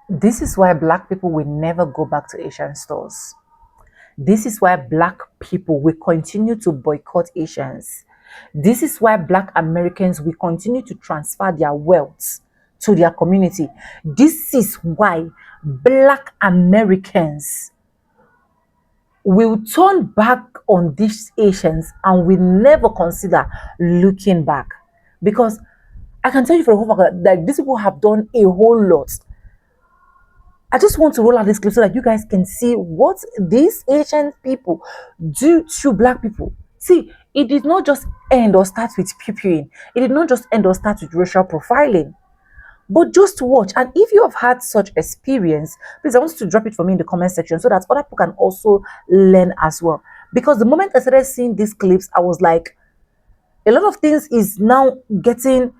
This is why black people will never go back to Asian stores. This is why black people will continue to boycott Asians. This is why black Americans will continue to transfer their wealth to their community. This is why black Americans will turn back on these Asians and will never consider looking back. Because I can tell you for a whole fact that these people have done a whole lot. I just want to roll out this clip so that you guys can see what these Asian people do to black people. See, it did not just end or start with peeping. It did not just end or start with racial profiling. But just watch. And if you have had such experience, please, I want you to drop it for me in the comment section so that other people can also learn as well. Because the moment I started seeing these clips, I was like, a lot of things is now getting.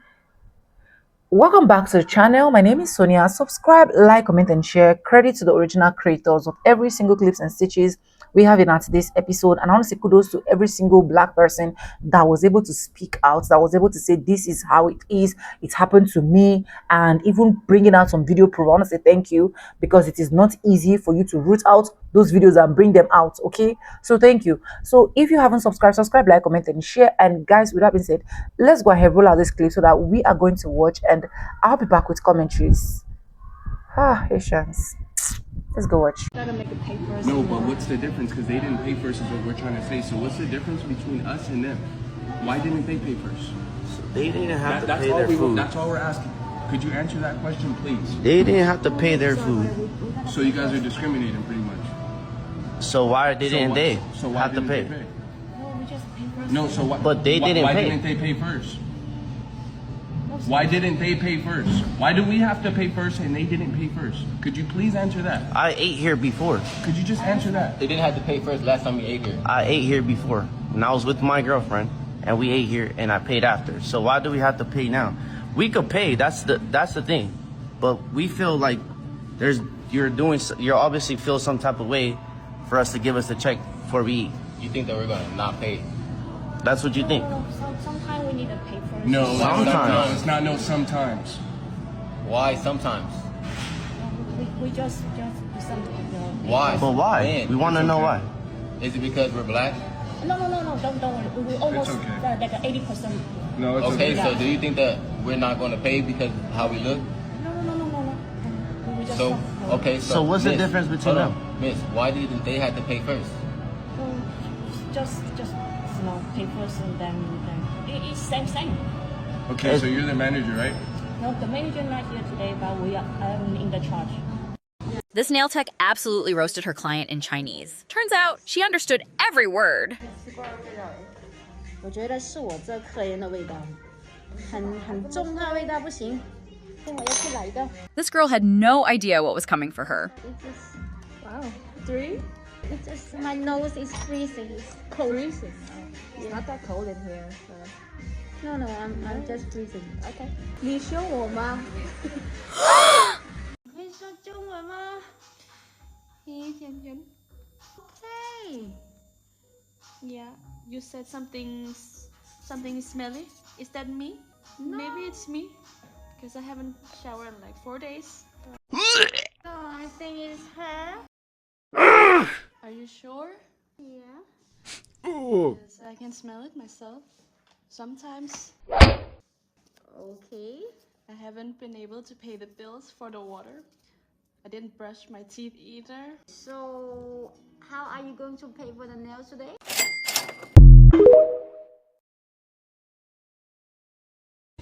Welcome back to the channel. My name is Sonia. Subscribe, like, comment, and share. Credit to the original creators of every single clips and stitches we have in our today's episode. And I want to say kudos to every single black person that was able to speak out, that was able to say this is how it is. It happened to me, and even bringing out some video proof. I want to say thank you, because it is not easy for you to root out those videos and bring them out. Okay, so thank you. So if you haven't subscribed, subscribe, like, comment, and share. And guys, with that being said, let's go ahead, roll out this clip so that we are going to watch, and I'll be back with commentaries. Asians, let's go watch. No, but what's the difference? Because they didn't pay first is what we're trying to say. So what's the difference between us and them? Why didn't they pay first? So they didn't have to pay their food. That's all we're asking. Could you answer that question, please? They didn't have to pay their food. So you guys are discriminating pretty much. So why didn't they So why have to didn't pay? they pay? No, so why? But they didn't why pay. Why didn't they pay first? Why didn't they pay first? Why do we have to pay first and they didn't pay first? Could you please answer that? I ate here before. Could you just answer that? They didn't have to pay first last time we ate here. I ate here before. When I was with my girlfriend and we ate here and I paid after. So why do we have to pay now? We could pay, that's the thing. But we feel like you're obviously feel some type of way for us to give us the check before we eat. You think that we're gonna not pay? That's what you think. Sometimes we need to pay first. No, Sometimes. no, it's not no sometimes. Why sometimes? We just do something. Why? But why? When? We want to know why. Is it because we're black? No, don't worry. We almost okay. like 80%. No, it's Okay, so do you think that we're not gonna pay because of how we look? No. We just So, okay, So what's the miss, difference between hold them? on. Miss, why didn't they have to pay first? just pay first and then it's same. Okay, so you're the manager, right? No, the manager not here today, but we are in the charge. This nail tech absolutely roasted her client in Chinese. Turns out she understood every word. 我觉得是我这客人的味道，很重它的味道不行，所以我要去来一个。 This girl had no idea what was coming for her. Wow, 3? It's just my nose is freezing. It's cold. Freezing. It's not that cold in here. So. No, I'm just freezing. Okay. 你凶我吗？可以说中文吗？一点点。Okay. Yeah, you said something smelly. Is that me? No. Maybe it's me, because I haven't showered in like 4 days. No, I think it's her. Are you sure? Yeah. Yes, I can smell it myself. Sometimes Okay. I haven't been able to pay the bills for the water. I didn't brush my teeth either. So, how are you going to pay for the nails today?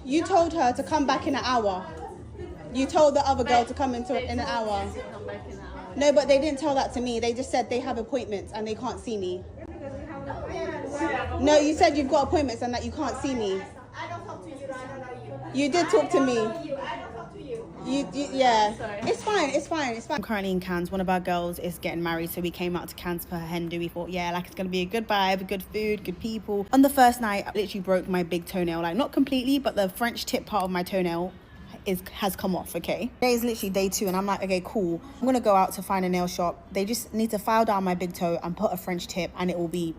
You told her to come back in an hour. You told the other girl to come in an hour. No, but they didn't tell that to me. They just said they have appointments and they can't see me. No, you said you've got appointments and that you can't see me. You did talk to me. Yeah. It's fine. I'm currently in Cannes. One of our girls is getting married, so we came out to Cannes for her hen do. We thought, yeah, like it's gonna be a good vibe, good food, good people. On the first night, I literally broke my big toenail, like not completely, but the French tip part of my toenail has come off. Okay, today is literally day 2 and I'm like, okay, cool, I'm gonna go out to find a nail shop. They just need to file down my big toe and put a French tip and it will be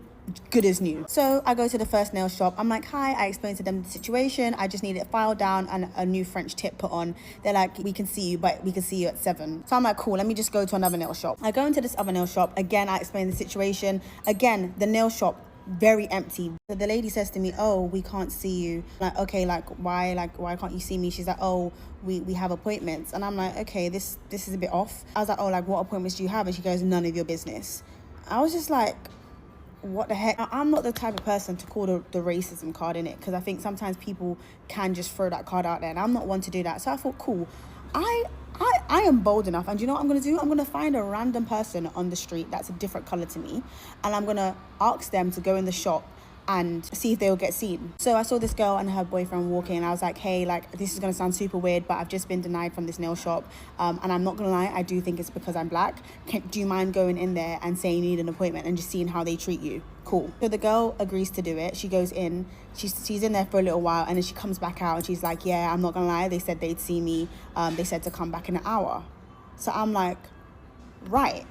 good as new. So I go to the first nail shop. I'm like, hi. I explain to them the situation. I just need it filed down and a new French tip put on. They're like, we can see you, but we can see you at 7. So I'm like, cool, let me just go to another nail shop. I go into this other nail shop. Again, I explain the situation. Again, the nail shop, very empty. So the lady says to me, oh, we can't see you. I'm like, okay, why can't you see me? She's like, oh, we have appointments. And I'm like, okay, this is a bit off. I was like, oh, what appointments do you have? And she goes, none of your business. I was just like, what the heck? I'm not the type of person to call the racism card in it, because I think sometimes people can just throw that card out there, and I'm not one to do that. So I thought, cool, I am bold enough, and you know what I'm going to do? I'm going to find a random person on the street that's a different color to me, and I'm going to ask them to go in the shop and see if they'll get seen. So I saw this girl and her boyfriend walking, and I was like, hey, this is gonna sound super weird, but I've just been denied from this nail shop, and I'm not gonna lie, I do think it's because I'm black. Do you mind going in there and saying you need an appointment and just seeing how they treat you? Cool. So the girl agrees to do it. She goes in, she's in there for a little while, and then she comes back out and she's like, yeah, I'm not gonna lie, they said they'd see me, they said to come back in an hour. So I'm like, right,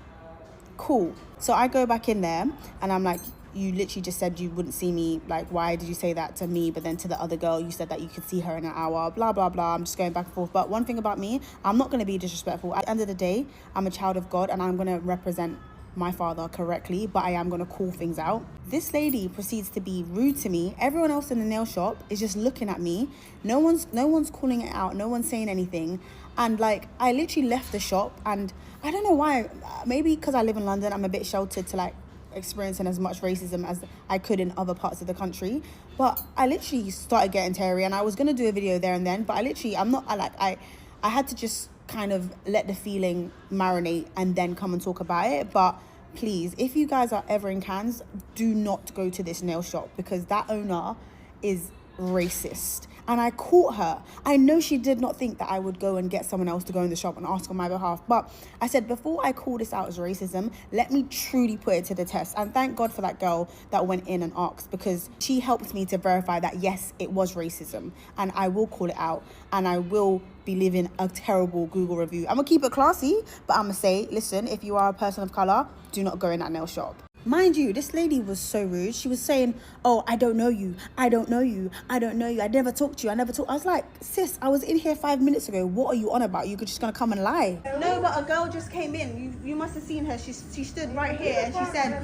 cool. So I go back in there and I'm like, you literally just said you wouldn't see me. Why did you say that to me, but then to the other girl you said that you could see her in an hour, blah blah blah. I'm just going back and forth. But one thing about me, I'm not going to be disrespectful. At the end of the day, I'm a child of God, and I'm going to represent my father correctly, but I am going to call things out. This lady proceeds to be rude to me. Everyone else in the nail shop is just looking at me. No one's calling it out. No one's saying anything. And I literally left the shop, and I don't know why. Maybe because I live in London, I'm a bit sheltered to experiencing as much racism as I could in other parts of the country. But I literally started getting teary, and I was gonna do a video there and then, but I had to just kind of let the feeling marinate and then come and talk about it. But please, if you guys are ever in Cannes, do not go to this nail shop, because that owner is racist. And I caught her. I know she did not think that I would go and get someone else to go in the shop and ask on my behalf. But I said, before I call this out as racism, let me truly put it to the test. And thank God for that girl that went in and asked, because she helped me to verify that, yes, it was racism. And I will call it out. And I will be leaving a terrible Google review. I'm going to keep it classy, but I'm going to say, listen, if you are a person of color, do not go in that nail shop. Mind you, this lady was so rude. She was saying, oh, I don't know you. I don't know you. I don't know you. I never talked to you. I was like, sis, I was in here 5 minutes ago. What are you on about? You're just going to come and lie. No, but a girl just came in. You must have seen her. She stood right here and she said,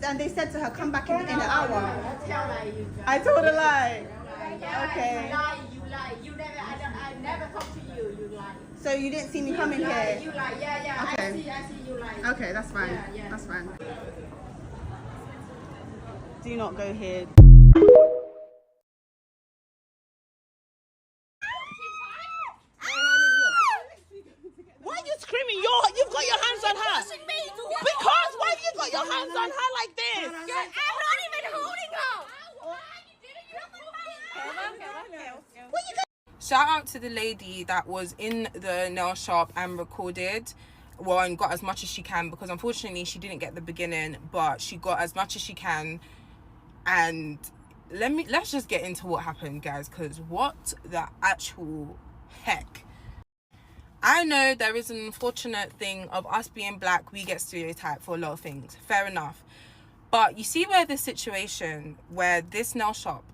and they said to her, come back in an hour. I told a lie. Okay. You lie. I never talked to you. You lie. So you didn't see me coming here? You lie. Yeah. Okay. I see you lying. Okay, that's fine. Yeah. That's fine. Do not go here. Why are you screaming? You've got your hands on her. Because why have you got your hands on her like this? I'm not even holding her. Shout out to the lady that was in the nail shop and recorded, and got as much as she can, because unfortunately she didn't get the beginning, but she got as much as she can. And let's just get into what happened, guys, because what the actual heck. I know there is an unfortunate thing of us being black, we get stereotyped for a lot of things, fair enough, but you see where the situation where this nail shop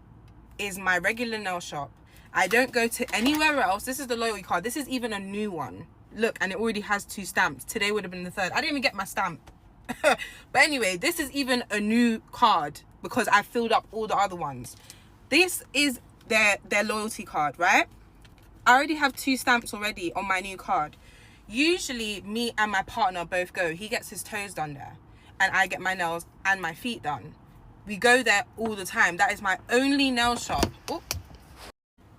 is my regular nail shop, I don't go to anywhere else. This is the loyalty card. This is even a new one. Look, and it already has 2 stamps. Today would have been the 3rd. I didn't even get my stamp. But anyway, this is even a new card because I filled up all the other ones. This is their loyalty card, right? I already have 2 stamps already on my new card. Usually me and my partner both go. He gets his toes done there and I get my nails and my feet done. We go there all the time. That is my only nail shop. Oh.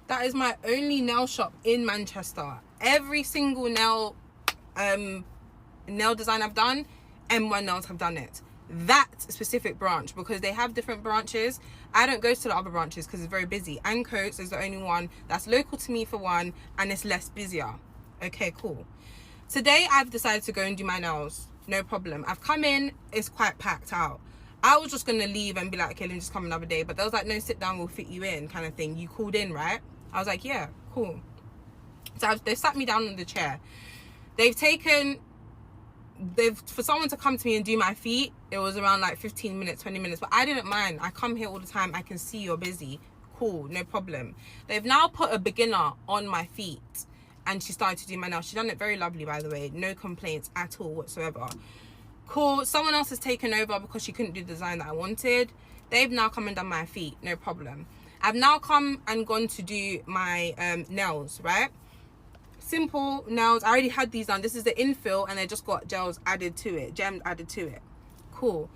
That is my only nail shop in Manchester. Every single nail design I've done, M1 Nails have done it. That specific branch, because they have different branches. I don't go to the other branches because it's very busy. Ancoats is the only one that's local to me for one, and it's less busier. Okay, cool. Today I've decided to go and do my nails. No problem. I've come in, it's quite packed out. I was just gonna leave and be like, okay, let me just come another day. But they was like, no, sit down, we'll fit you in, kind of thing. You called in, right? I was like, yeah, cool. So they've sat me down on the chair. They've taken for someone to come to me and do my feet, it was around like 15 minutes, 20 minutes. But I didn't mind. I come here all the time. I can see you're busy. Cool, no problem. They've now put a beginner on my feet and she started to do my nails. She done it very lovely, by the way. No complaints at all whatsoever. Cool. Someone else has taken over because she couldn't do the design that I wanted. They've now come and done my feet. No problem. I've now come and gone to do my nails, right? Simple nails. I already had these done. This is the infill and they just got gels added to it, gems added to it. Cool.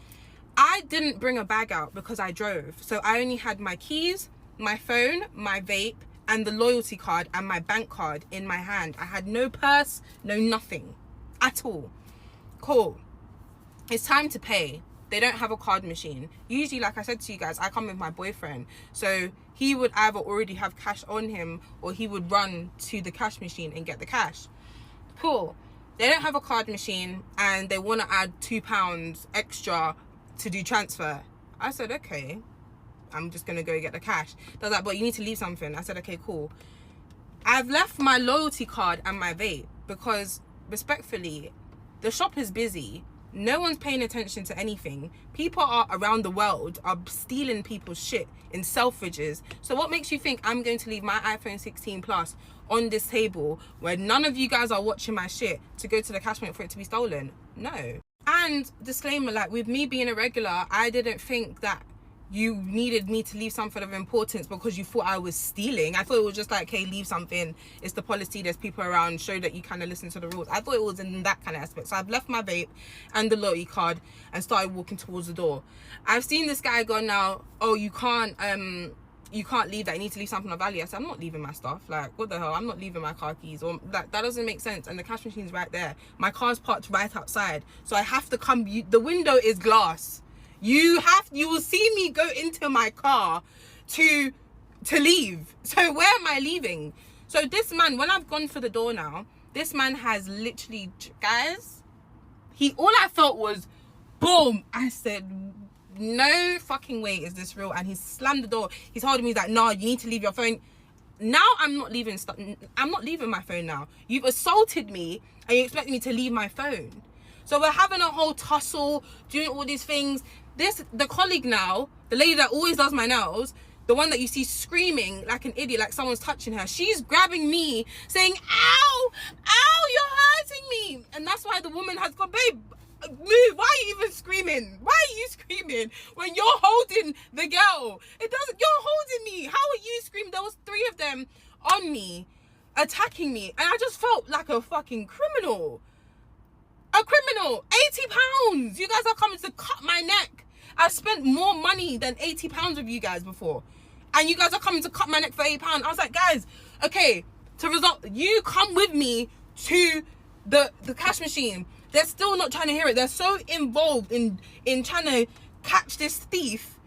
I didn't bring a bag out because I drove, so I only had my keys, my phone, my vape, and the loyalty card and my bank card in my hand. I had no purse, no nothing at all. Cool. It's time to pay. They don't have a card machine. Usually, like I said to you guys, I come with my boyfriend, so he would either already have cash on him or he would run to the cash machine and get the cash. Cool. They don't have a card machine and they want to add £2 extra to do transfer. I said, okay, I'm just gonna go get the cash. They're like, but you need to leave something. I said, okay, cool. I've left my loyalty card and my vape because, respectfully, the shop is busy. No one's paying attention to anything. People are around the world are stealing people's shit in Selfridges. So what makes you think I'm going to leave my iPhone 16 Plus on this table where none of you guys are watching my shit to go to the cash point for it to be stolen? No. And disclaimer, like, with me being a regular, I didn't think that you needed me to leave something of importance because you thought I was stealing. I thought it was just like, hey, leave something, it's the policy, there's people around, show that you kind of listen to the rules. I thought it was in that kind of aspect. So I've left my vape and the loyalty card and started walking towards the door. I've seen this guy go now, oh, you can't leave that, you need to leave something of value. I said, I'm not leaving my stuff. Like, what the hell? I'm not leaving my car keys. Or that doesn't make sense. And the cash machine's right there. My car's parked right outside, so I have to come. The window is glass. You will see me go into my car to leave. So where am I leaving? So this man, when I've gone for the door now, this man has literally, guys, all I felt was boom. I said, no fucking way is this real. And he slammed the door. He's holding me, he's like, no, you need to leave your phone. Now I'm not leaving stuff. I'm not leaving my phone now. You've assaulted me and you expect me to leave my phone. So we're having a whole tussle, doing all these things. The colleague now, the lady that always does my nails, the one that you see screaming like an idiot, like someone's touching her, she's grabbing me saying, ow, ow, you're hurting me. And that's why the woman has gone, babe, move. Why are you even screaming? Why are you screaming when you're holding the girl? You're holding me. How are you screaming? There was 3 of them on me, attacking me. And I just felt like a fucking criminal. A criminal. £80. You guys are coming to cut my neck. I've spent more money than £80 with you guys before, and you guys are coming to cut my neck for £8. I was like, guys, okay, to result, you come with me to the cash machine. They're still not trying to hear it. They're so involved in trying to catch this thief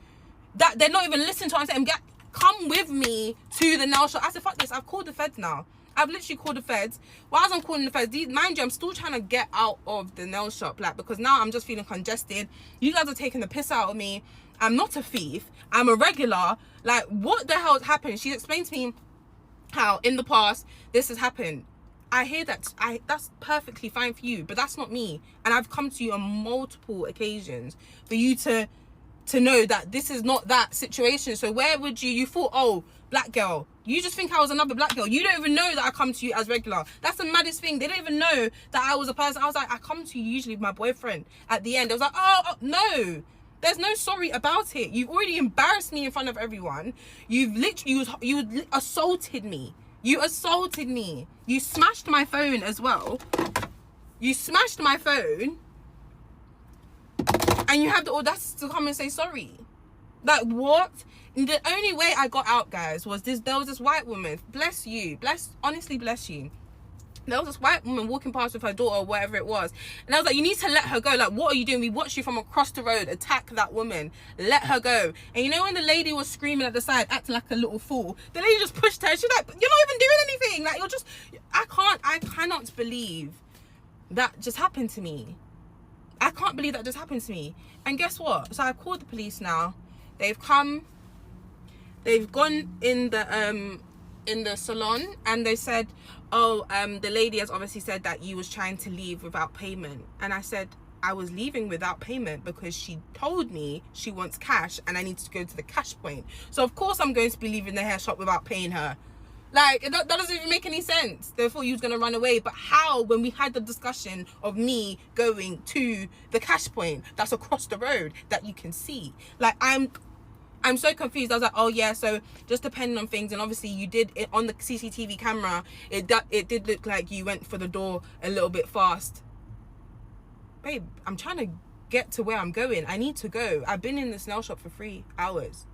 that they're not even listening to what I'm saying. Come with me to the nail shop. I said, fuck this, I've called the feds now. I've literally called the feds. Whilst I'm calling the feds, mind you, I'm still trying to get out of the nail shop, like, because now I'm just feeling congested. You guys are taking the piss out of me. I'm not a thief. I'm a regular. Like, what the hell has happened? She explained to me how in the past this has happened. I hear that. That's perfectly fine for you, but that's not me. And I've come to you on multiple occasions for you to know that this is not that situation. So where would you thought, oh, black girl, you just think I was another black girl. You don't even know that I come to you as regular. That's the maddest thing. They don't even know that I was a person. I was like, I come to you usually with my boyfriend. At the end, I was like, oh no, there's no sorry about it. You've already embarrassed me in front of everyone. You've literally, you assaulted me. You assaulted me. You smashed my phone as well. You smashed my phone. And you have the audacity to come and say sorry. Like, what? And the only way I got out, guys, was there was this white woman. Bless you. Honestly, bless you. There was this white woman walking past with her daughter or whatever it was. And I was like, you need to let her go. Like, what are you doing? We watched you from across the road attack that woman. Let her go. And you know when the lady was screaming at the side, acting like a little fool, the lady just pushed her. She's like, you're not even doing anything. Like, you're just... I cannot believe that just happened to me. I can't believe that just happened to me. And guess what? So I've called the police now. They've come. They've gone in the salon and they said, oh, the lady has obviously said that you was trying to leave without payment. And I said, I was leaving without payment because she told me she wants cash and I need to go to the cash point. So of course I'm going to be leaving the hair shop without paying her. Like, that doesn't even make any sense. Therefore, you was going to run away. But how, when we had the discussion of me going to the cash point that's across the road that you can see? Like, I'm so confused. I was like, oh yeah, so just depending on things. And obviously you did it on the CCTV camera. It did look like you went for the door a little bit fast. Babe, I'm trying to get to where I'm going. I need to go. I've been in this nail shop for 3 hours.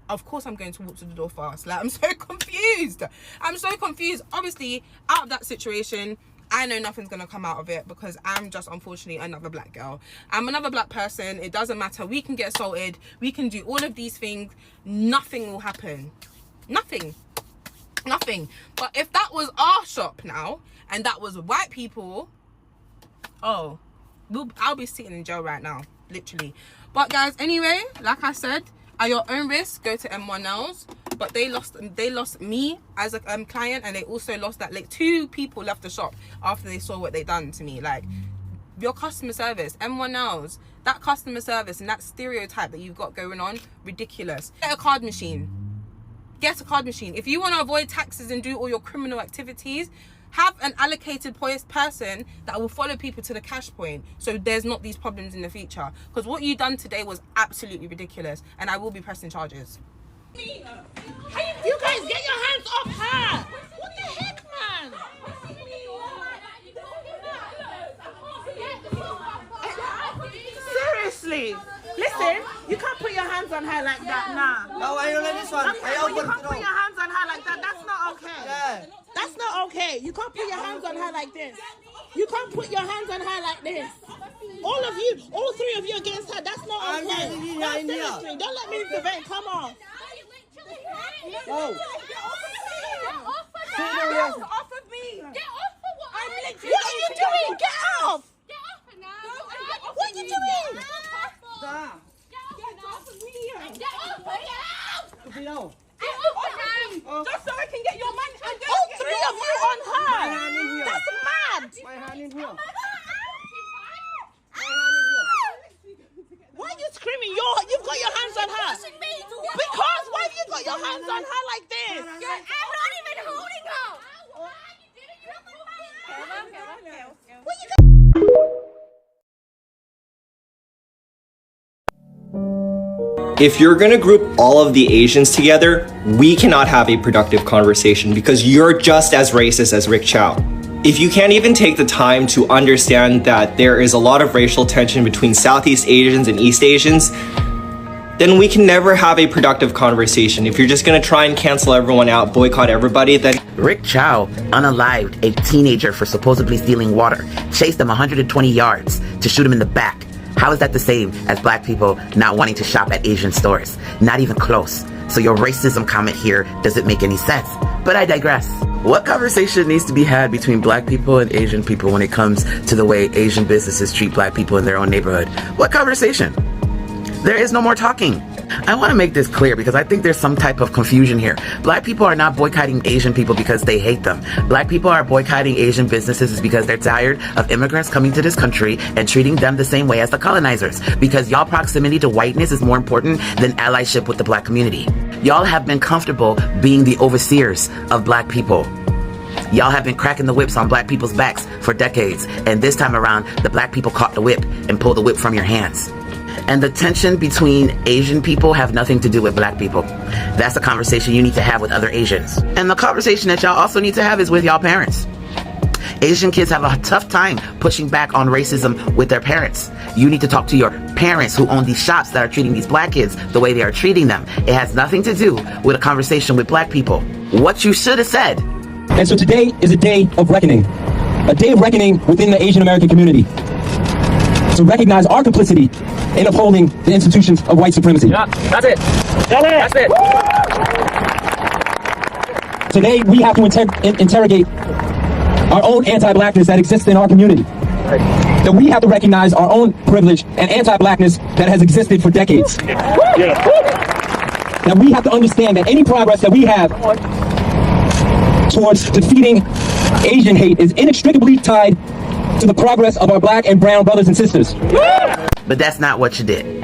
Of course I'm going to walk to the door fast. Like, I'm so confused. I'm so confused. Obviously, out of that situation, I know nothing's going to come out of it because I'm just, unfortunately, another black girl. I'm another black person. It doesn't matter. We can get assaulted. We can do all of these things. Nothing will happen. Nothing. Nothing. But if that was our shop now, and that was white people, oh, I'll be sitting in jail right now. Literally. But guys, anyway, like I said, at your own risk, go to M1 Nails. But they lost me as a client, and they also lost that, like, 2 people left the shop after they saw what they done to me. Like, your customer service, M1 Nails, that customer service and that stereotype that you've got going on, ridiculous. Get a card machine. Get a card machine. If you want to avoid taxes and do all your criminal activities, have an allocated person that will follow people to the cash point, so there's not these problems in the future. Because what you done today was absolutely ridiculous, and I will be pressing charges. You guys, get your hands off her! What the heck, man? Seriously, listen, you can't put your hands on her like that, nah. No, I don't like this one. You can't put your hands on her like that. That's not okay. Yeah. That's not okay. You can't put your hands on her like this. You can't put your hands on her like this. All of you, all 3 of you against her. That's not okay. No, seriously, don't let me intervene. Come on. Oh. Get off of me. Get off of what? What are you doing? Get off. Get off now. What are you doing? Stop. Get off of me. Get off. You know. Just so I can get your money. All 3 of you on her. My hand in here. That's mad. My hand in here. Why are you screaming? You've got your hands on her. Because why have you got your hands on her like this? I'm not even holding her. What you If you're gonna group all of the Asians together, we cannot have a productive conversation because you're just as racist as Rick Chow. If you can't even take the time to understand that there is a lot of racial tension between Southeast Asians and East Asians, then we can never have a productive conversation. If you're just gonna try and cancel everyone out, boycott everybody, then... Rick Chow unalived a teenager for supposedly stealing water, chased him 120 yards to shoot him in the back. How is that the same as black people not wanting to shop at Asian stores? Not even close. So your racism comment here doesn't make any sense. But I digress. What conversation needs to be had between black people and Asian people when it comes to the way Asian businesses treat black people in their own neighborhood? What conversation? There is no more talking. I want to make this clear because I think there's some type of confusion here. Black people are not boycotting Asian people because they hate them. Black people are boycotting Asian businesses because they're tired of immigrants coming to this country and treating them the same way as the colonizers. Because y'all proximity to whiteness is more important than allyship with the black community. Y'all have been comfortable being the overseers of black people. Y'all have been cracking the whips on black people's backs for decades. And this time around, the black people caught the whip and pulled the whip from your hands. And the tension between Asian people have nothing to do with black people. That's a conversation you need to have with other Asians. And the conversation that y'all also need to have is with y'all parents. Asian kids have a tough time pushing back on racism with their parents. You need to talk to your parents who own these shops that are treating these black kids the way they are treating them. It has nothing to do with a conversation with black people. What you should have said. And so today is a day of reckoning. A day of reckoning within the Asian American community. To recognize our complicity in upholding the institutions of white supremacy. Yeah, that's it. That's it. Today, we have to interrogate our own anti-blackness that exists in our community. That we have to recognize our own privilege and anti-blackness that has existed for decades. That we have to understand that any progress that we have towards defeating Asian hate is inextricably tied to the progress of our black and brown brothers and sisters. But that's not what you did.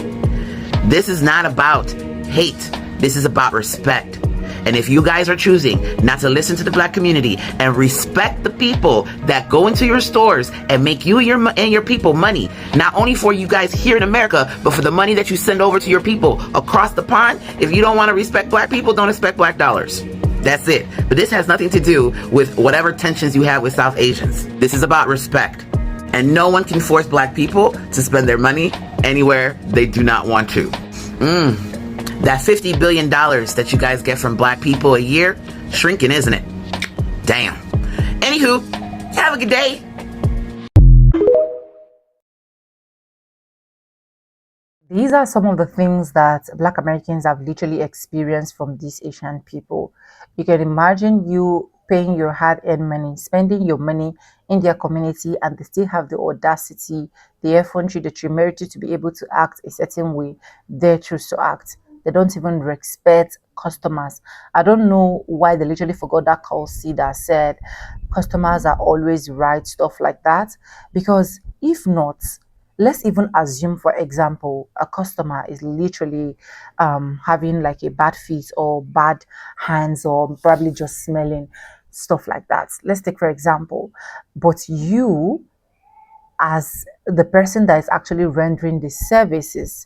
This is not about hate. This is about respect. And if you guys are choosing not to listen to the black community and respect the people that go into your stores and make you and your people money, not only for you guys here in America, but for the money that you send over to your people across the pond, if you don't want to respect black people, don't expect black dollars. That's it. But this has nothing to do with whatever tensions you have with South Asians. This is about respect. And no one can force black people to spend their money anywhere they do not want to. That $50 billion that you guys get from black people a year, shrinking, isn't it? Damn. Anywho, have a good day. These are some of the things that Black Americans have literally experienced from these Asian people. You can imagine you paying your hard-earned money, spending your money in their community, and they still have the audacity, the effrontery, the temerity to be able to act a certain way they choose to act. They don't even respect customers. I don't know why they literally forgot that call C that said customers are always right, stuff like that. Because if not, let's even assume, for example, a customer is literally having like a bad feet or bad hands or probably just smelling, stuff like that. Let's take, for example, but you, as the person that is actually rendering the services,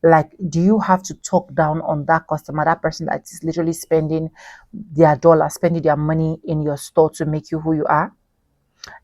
like, do you have to talk down on that customer, that person that is literally spending their dollar, spending their money in your store to make you who you are?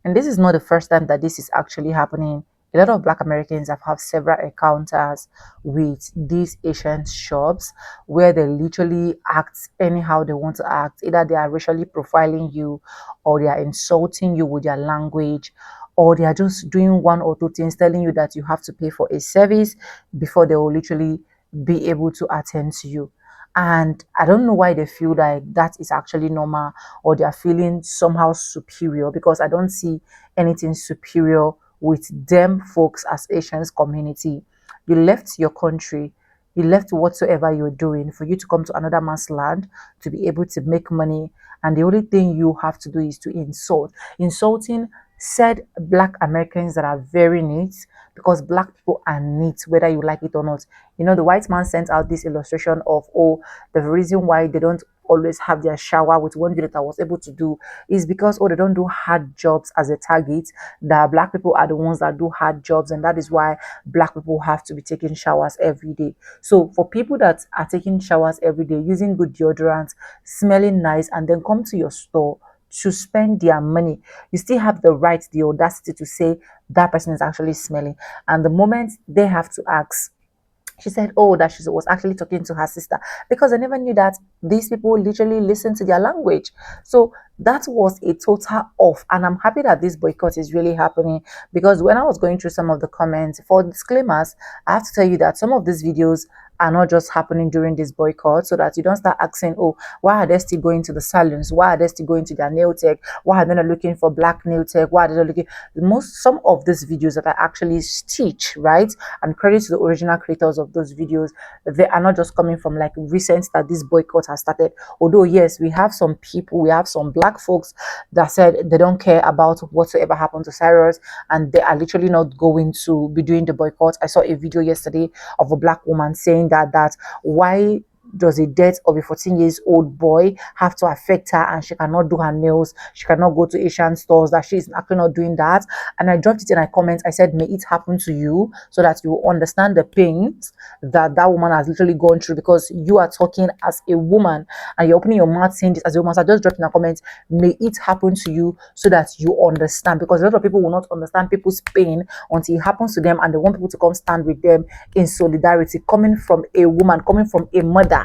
And this is not the first time that this is actually happening. A lot of Black Americans have had several encounters with these Asian shops where they literally act anyhow they want to act. Either they are racially profiling you, or they are insulting you with their language, or they are just doing one or two things, telling you that you have to pay for a service before they will literally be able to attend to you. And I don't know why they feel like that is actually normal, or they are feeling somehow superior, because I don't see anything superior with them folks as Asians community. You left your country, you left whatsoever you're doing for you to come to another man's land to be able to make money, and the only thing you have to do is to insult. Insulting said Black Americans that are very neat, because Black people are neat whether you like it or not. You know, the white man sent out this illustration of, oh, the reason why they don't always have their shower with one video that I was able to do is because, oh, they don't do hard jobs as a target, that Black people are the ones that do hard jobs, and that is why Black people have to be taking showers every day. So for people that are taking showers every day, using good deodorant, smelling nice, and then come to your store to spend their money, you still have the right, the audacity to say that person is actually smelling. And the moment they have to ask, she said, oh, that she was actually talking to her sister, because I never knew that these people literally listen to their language. So that was a total off. And I'm happy that this boycott is really happening, because when I was going through some of the comments, for disclaimers, I have to tell you that some of these videos are not just happening during this boycott, so that you don't start asking, oh, why are they still going to the salons? Why are they still going to their nail tech? Why are they not looking for Black nail tech? Why are they not looking? Some of these videos that I actually stitch, right, and credit to the original creators of those videos, they are not just coming from like recent that this boycott has started. Although yes, we have some people, we have some Black folks that said they don't care about whatsoever happened to Cyrus, and they are literally not going to be doing the boycott. I saw a video yesterday of a Black woman saying that why does a death of a 14 years old boy have to affect her, and she cannot do her nails, she cannot go to Asian stores, that she's actually not doing that? And I dropped it in my comments. I said, may it happen to you, so that you understand the pains that that woman has literally gone through, because you are talking as a woman and you're opening your mouth saying this as a woman. So I just dropped in the comments, may it happen to you, so that you understand, because a lot of people will not understand people's pain until it happens to them, and they want people to come stand with them in solidarity, coming from a woman, coming from a mother,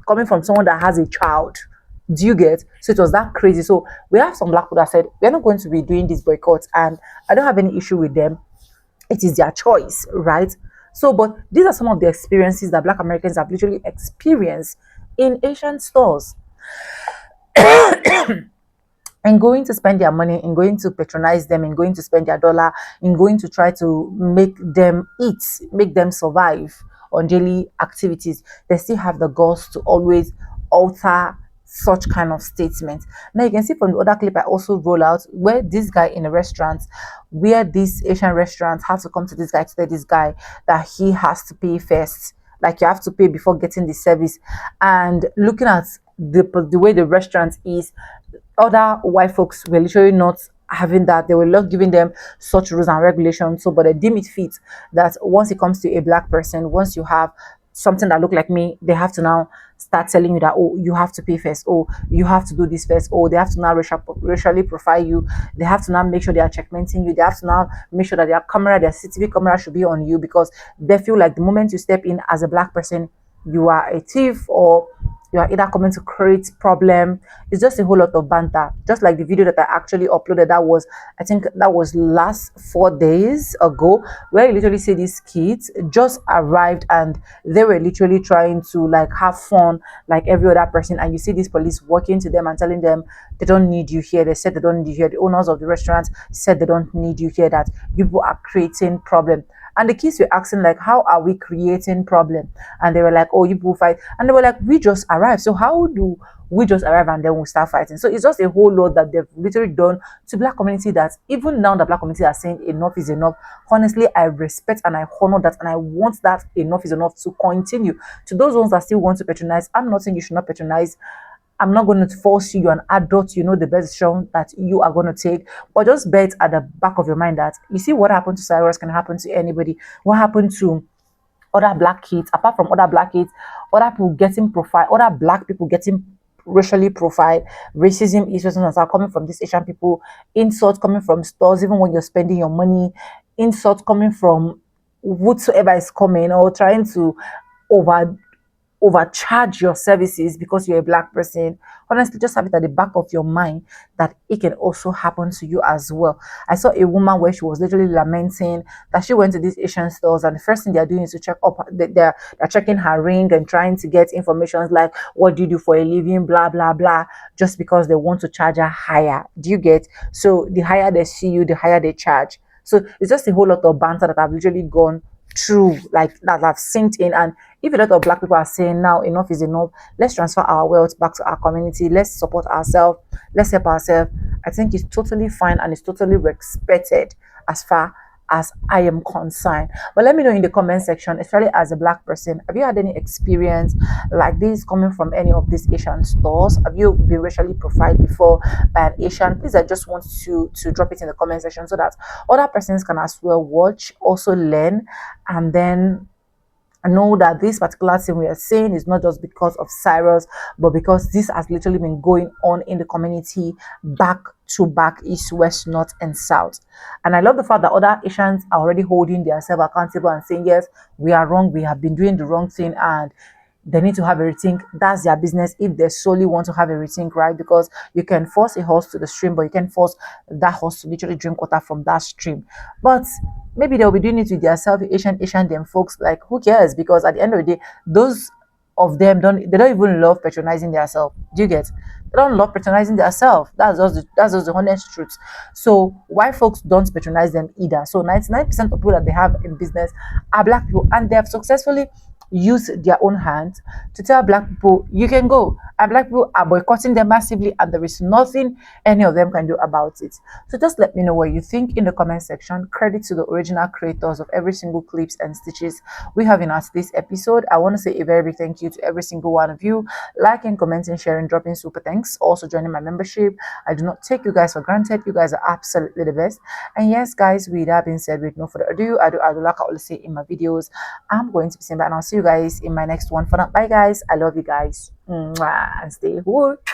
coming from someone that has a child. Do you get? So it was that crazy. So we have some Black people that said, we're not going to be doing these boycotts, and I don't have any issue with them. It is their choice, right? So, but these are some of the experiences that Black Americans have literally experienced in Asian stores. And going to spend their money, in going to patronize them, in going to spend their dollar, in going to try to make them eat, make them survive on daily activities, they still have the guts to always alter such kind of statement. Now you can see from the other clip I also roll out where this guy in a restaurant, where this Asian restaurant has to come to this guy to tell this guy that he has to pay first, like you have to pay before getting the service. And looking at the way the restaurant is, other white folks were literally not having that. They were not giving them such rules and regulations. So but they deem it fit that once it comes to a black person, once you have something that look like me, they have to now start telling you that, oh, you have to pay first, oh, you have to do this first, oh, they have to now racially profile you, they have to now make sure they are checkmating you, they have to now make sure that their CCTV camera should be on you, because they feel like the moment you step in as a black person, you are a thief, or you are either coming to create problem. It's just a whole lot of banter. Just like the video that I actually uploaded, that was, I think that was last 4 days ago, where you literally see these kids just arrived and they were literally trying to like have fun like every other person, and you see these police walking to them and telling them they don't need you here. They said they don't need you here. The owners of the restaurant said they don't need you here, that people are creating problem. And the kids were asking like, how are we creating problem? And they were like, oh, you people fight. And they were like, we just arrived, so how do we just arrive and then we'll start fighting? So it's just a whole lot that they've literally done to black community, that even now the black community are saying enough is enough. Honestly, I respect and I honor that, and I want that enough is enough to continue. To those ones that still want to patronize, I'm not saying you should not patronize. I'm not going to force you. You're an adult, you know the best decision that you are going to take. But just bet at the back of your mind that you see what happened to Cyrus can happen to anybody. What happened to other black kids, apart from other black kids, other people getting profiled, other black people getting racially profiled, racism issues are coming from these Asian people, insults coming from stores, even when you're spending your money, insults coming from whatsoever is coming, or trying to overcharge your services because you're a black person. Honestly, just have it at the back of your mind that it can also happen to you as well. I saw a woman where she was literally lamenting that she went to these Asian stores, and the first thing they're doing is to check up, they're checking her ring and trying to get information like, what do you do for a living, blah blah blah, just because they want to charge her higher. Do you get? So the higher they see you, the higher they charge. So it's just a whole lot of banter that I've literally gone through, like that I've synced in. And if a lot of black people are saying now enough is enough, let's transfer our wealth back to our community, let's support ourselves, let's help ourselves, I think it's totally fine and it's totally respected as far as I am concerned. But let me know in the comment section, especially as a black person, have you had any experience like this coming from any of these Asian stores? Have you been racially profiled before by an Asian? Please, I just want you to drop it in the comment section so that other persons can as well watch, also learn, and then I know that this particular thing we are saying is not just because of Cyrus, but because this has literally been going on in the community back to back, east, west, north, and south. And I love the fact that other Asians are already holding themselves accountable and saying, yes, we are wrong, we have been doing the wrong thing, and they need to have a rethink. That's their business if they solely want to have a rethink, right? Because you can force a horse to the stream, but you can force that horse to literally drink water from that stream. But maybe they'll be doing it with themselves, Asian them folks. Like, who cares? Because at the end of the day, those of them don't even love patronizing themselves. Do you get? They don't love patronizing themselves. That's just the honest truth. So white folks don't patronize them either. So 99% of people that they have in business are black people, and they have successfully use their own hands to tell black people you can go, and black people are boycotting them massively, and there is nothing any of them can do about it. So just let me know what you think in the comment section. Credit to the original creators of every single clips and stitches we have in our today's episode. I want to say a very big thank you to every single one of you, liking, commenting, sharing, dropping super thanks, also joining my membership. I do not take you guys for granted. You guys are absolutely the best. And yes guys, with that being said, with no further ado, I do like I always say in my videos, I'm going to be saying bye, and I'll see you guys in my next one. For now, bye guys, I love you guys. Mwah, and stay hooked.